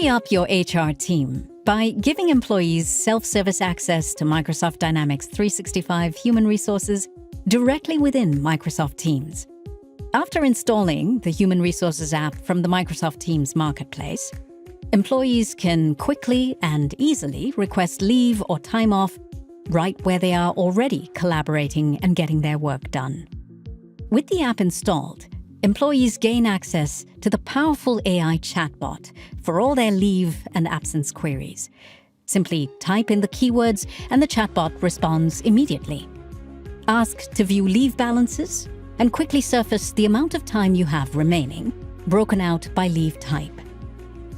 Free up your HR team by giving employees self-service access to Microsoft Dynamics 365 human resources directly within Microsoft Teams. After installing the Human Resources app from the Microsoft Teams Marketplace, employees can quickly and easily request leave or time off right where they are already collaborating and getting their work done. With the app installed, employees gain access to the powerful AI chatbot for all their leave and absence queries. Simply type in the keywords and the chatbot responds immediately. Ask to view leave balances and quickly surface the amount of time you have remaining, broken out by leave type.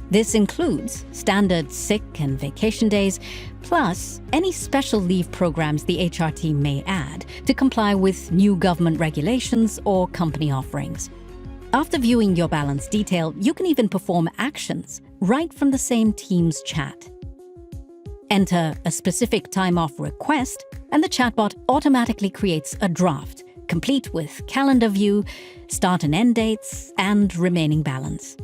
This includes standard sick and vacation days, plus any special leave programs the HR team may add to comply with new government regulations or company offerings. After viewing your balance detail, you can even perform actions right from the same Teams chat. Enter a specific time-off request, and the chatbot automatically creates a draft, complete with calendar view, start and end dates, and remaining balance.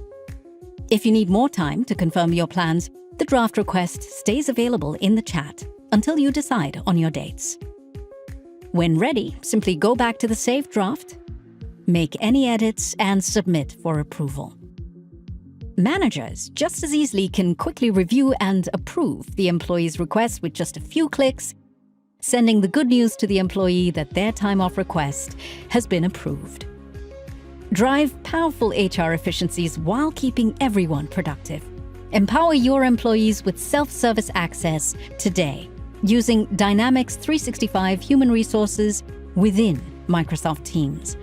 If you need more time to confirm your plans, the draft request stays available in the chat until you decide on your dates. When ready, simply go back to the saved draft, make any edits, and submit for approval. Managers just as easily can quickly review and approve the employee's request with just a few clicks, sending the good news to the employee that their time-off request has been approved. Drive powerful HR efficiencies while keeping everyone productive. Empower your employees with self-service access today using Dynamics 365 human resources within Microsoft Teams.